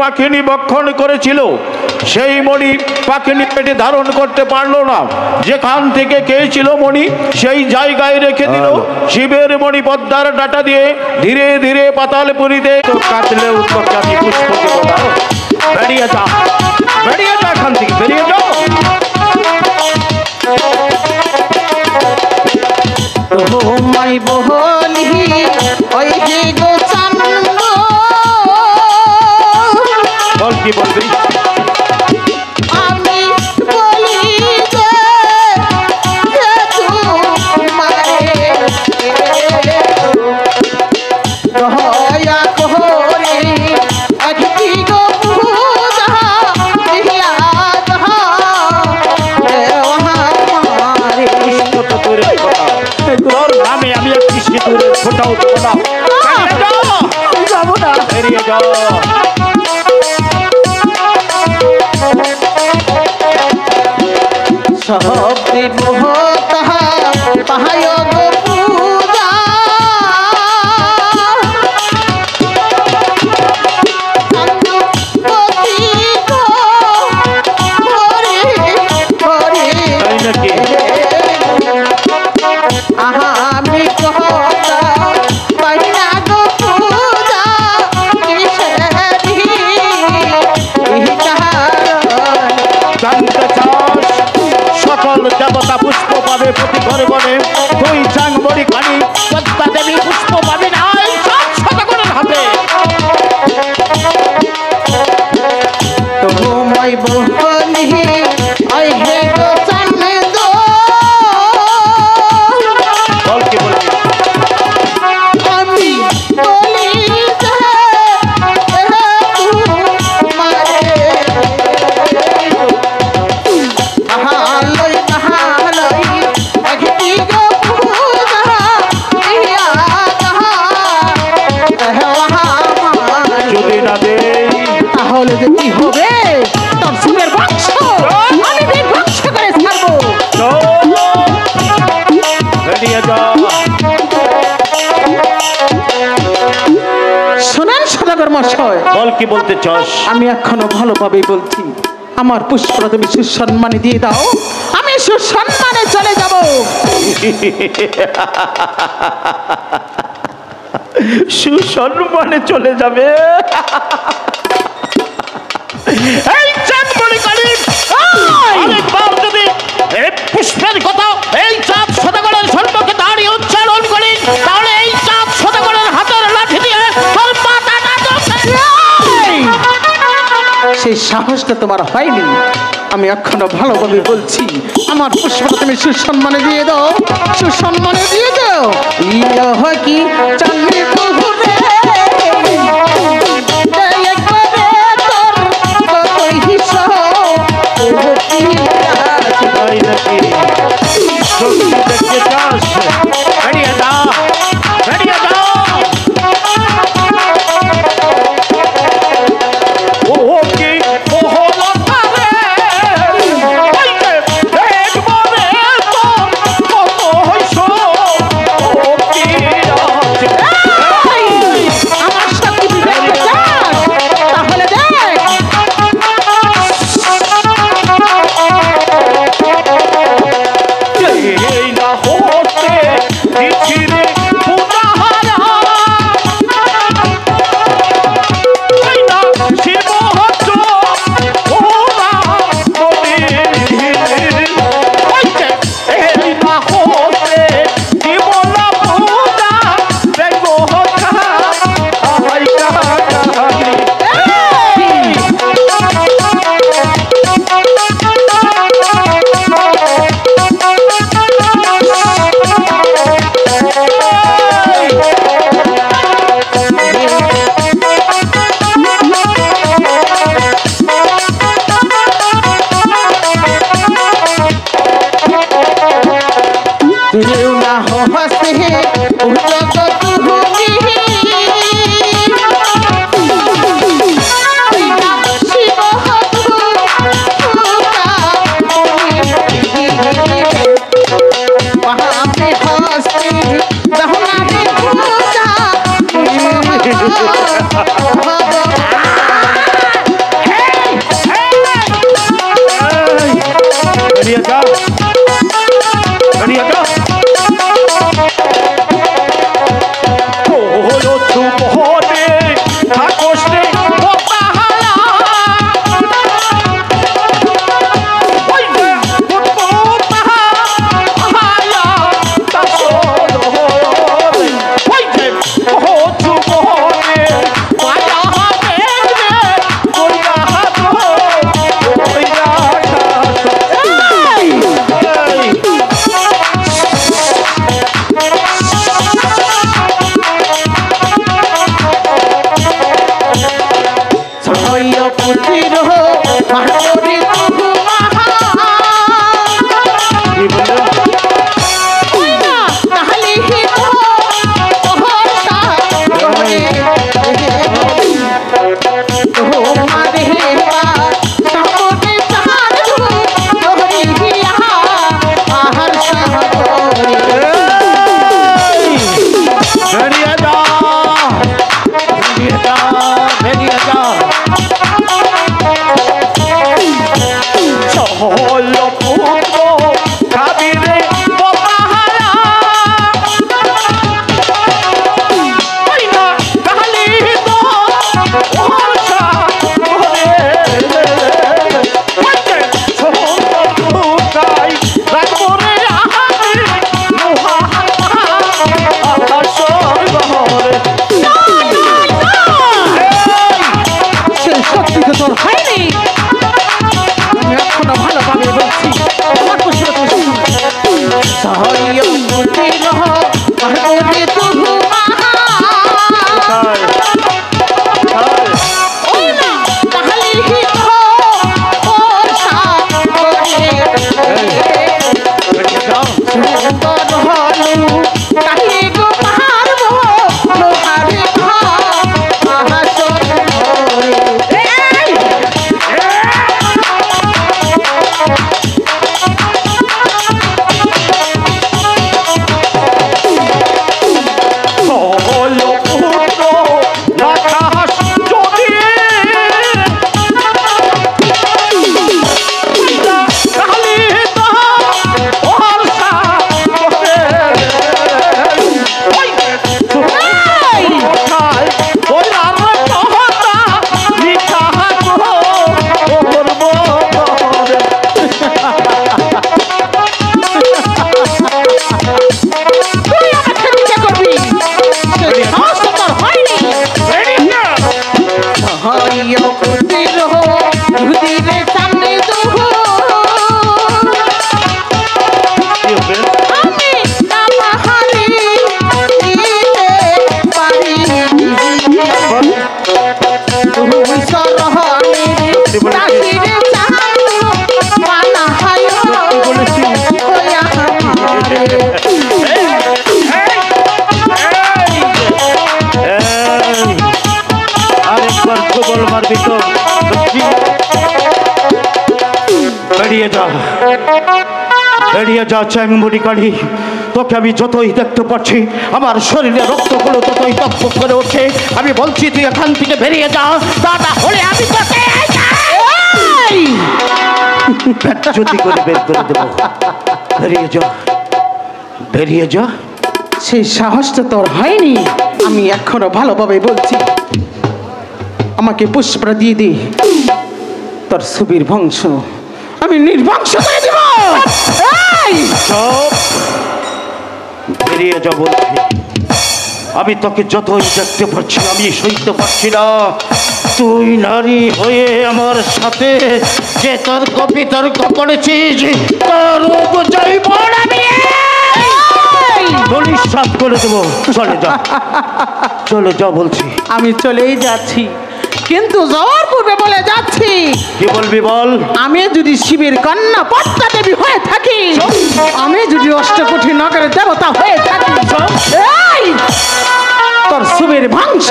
পাখিনি ভক্ষণ করেছিল সেই মণি পাখিনি পেটে ধারণ করতে পারলো না, যেখান থেকে খেয়েছিল মণি সেই জায়গায় রেখে দিল শিবের মণি পদ্মার ডাটা দিয়ে ধীরে ধীরে পাতালপুরীতে কাটলেও তোকে আমি পুষ্প দেব না। বেরিয়ে যা, বেরিয়ে যা এখান থেকে, বেরিয়ে যাও। তোমায় বলি ওই যে গো চান্দ বল কি বলবি? আমি বলি যে তোমারে দয়া করে একটি গো পূজা দিয়া তোর নামে আমি একটি সিঁদুরের ফোঁটাও দেবো না। যাবো না, বেরিয়ে যাও। সব দেব তাহা পাহায় গো পূজা আমি কহতা পাইনা গো পূজা জানতে চাস সকল দেবতা পুষ্প পাবে প্রতি ঘরে ঘরে, তুই চাংবড়ি খানি পদ্মা দেবী পুষ্প পাবে না শতগুণের হাতে। তোমায় বলি ওই হে গো চান্দ বল কি বলবি? আমি বলি যে তোমারে হালই একটি গো পূজা দিয়া যদি না দে তাহলে যে কি হবে, তোর সুরের বাক্স আমি বিভৎস করে ছাড়বো। বেরিয়ে যা। শোনেন সদাগর মশাই, বল কি বলতে চাস? আমি এখনো ভালোভাবেই বলছি, আমার পুষ্পটা তুমি সুসম্মানে দিয়ে দাও, আমি সুসম্মানে চলে যাব। সুসম্মানে চলে যাবে? এই চাঁদ বলি কালী, আরেকবার যদি এই পুষ্পের কথা এই চাঁদ সদাগরের সম্পর্কে দাঁড়িয়ে উচ্চারণ করি, তাহলে এই চাঁদ সদাগরের হাতের লাঠি দিয়ে তোর মাথাটা সেই সাহসটা তোমার হয়নি। আমি এখনো ভালোভাবে বলছি, আমার পুষ্পটা তুমি সুসম্মানে দিয়ে দাও, সুসম্মানে দিয়ে দাও। ইয়া কি চাঁদনি পুহুরে দেখতে চাস? বেরিয়ে যা, বেরিয়ে যা। ও কি মহলতারে ওইকে দেখবো রে তোর কত হইছ, ও কি আছে আমার সাথে দেখতে চাস? তাহলে দেখ। এই না হতে দিছিরে পূজাহারা, এই না শিব হচ্ছ ওরা বলি, এই না হতে জীবনা পূজা দেখবো হচ্ছা আই কাহানি। কেউ না হসে সহায় মুক্তি রহ করে তবু ওই না তাহলে হিত ওষা করে সুন্দর হলু কাহি গো পারব লোহারে বেরিয়ে যা চ্যাংমুড়ি কালী। তোকে আমি যতই দেখতে পাচ্ছি আমার শরীরে রক্তগুলো ততই টকবক করে ওঠে। আমি বলছি তুই এখান থেকে বেরিয়ে যা, দাদা হলে আমি তোকে যদি করে বের করে দেবো। বেরিয়ে যা, বেরিয়ে যা। সেই সাহসটা তোর হয়নি। আমি এখনো ভালোভাবে বলছি, আমাকে পুষ্পটা দিয়ে দে, তোর সুবীর বংশ আমি নির্বংশ করে দেব। বেরিয়ে যা বলছি। আমি তোকে যতই দেখতে পাচ্ছি আমি সইতে পারছি না। তুই নারী হয়ে আমার সাথে যে তর্ক বিতর্ক করেছিস তার সাত করে দেবো। চলে যা, চলে যা বলছি। আমি চলেই যাচ্ছি, কিন্তু যাওয়ার পূর্বে বলে যাচ্ছি। কি বলবি বল? আমি যদি শিবের কন্যা পদ্মা দেবী হয়ে থাকি, আমি যদি অষ্টকোটি নগরের দেবতা হয়ে থাকি, তোর সুবীর বংশ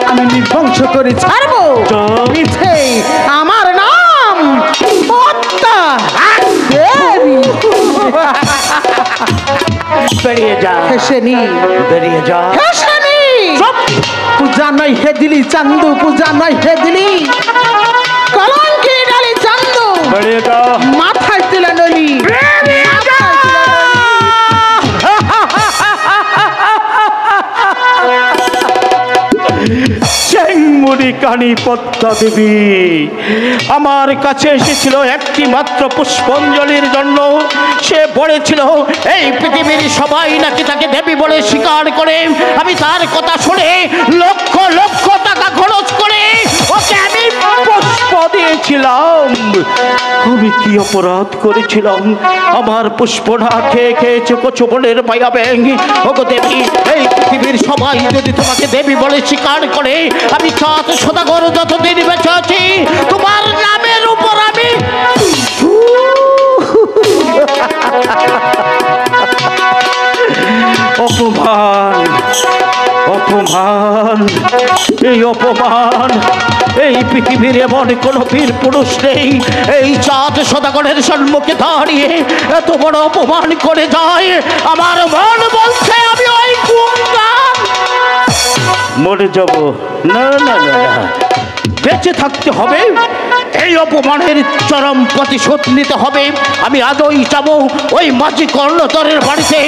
আমি নির্বংশ করে ছাড়বো। মিথ্যে আমার নাম পদ্মা দেবী। বেরিয়ে যা, হেসেনি বেরিয়ে যা, হেসেনি। পূজা নয় হে দিলি চান্দু, পূজা নয় হে দিলি কলঙ্কি ডালি চান্দু। বেরিয়ে যা, মাথায় তুলে নলি। চ্যাংমুড়ি কানী পদ্মা দেবী আমার কাছে এসেছিল একটি মাত্র পুষ্পাঞ্জলির জন্য। সে বলেছিল এই পৃথিবীর সবাই নাকি তাকে দেবী বলে স্বীকার করে। আমি তার কথা শুনে লক্ষ লক্ষ টাকা খরচ করে ওকে আমি পুষ্প দিয়েছিলাম। আমি কি অপরাধ করেছিলাম? আমার পুষ্প না খেয়ে খেয়েছে কচু বনের মায়া ব্যাং। ওগো দেবী, এই পৃথিবীর সবাই যদি তোমাকে দেবী বলে স্বীকার করে, আমি চাঁদ সদাগর যতদিন বেঁচে আছি তোমার নামের উপর আমি অপমান, অপমান, এই অপমান। এই পৃথিবীর এমন কোন বীর পুরুষ নেই এই চাঁদ সদাগরের সম্মুখে দাঁড়িয়ে এত বড় অপমান করে যায়। আমার মন বলছে আমি ওই কুঙ্গার মরে যাব। না না না না, বেঁচে থাকতে হবে, এই অপমানের চরম প্রতিশোধ নিতে হবে। আমি আদৌ যাব ওই মাঝি কর্ণধরের বাড়িতে।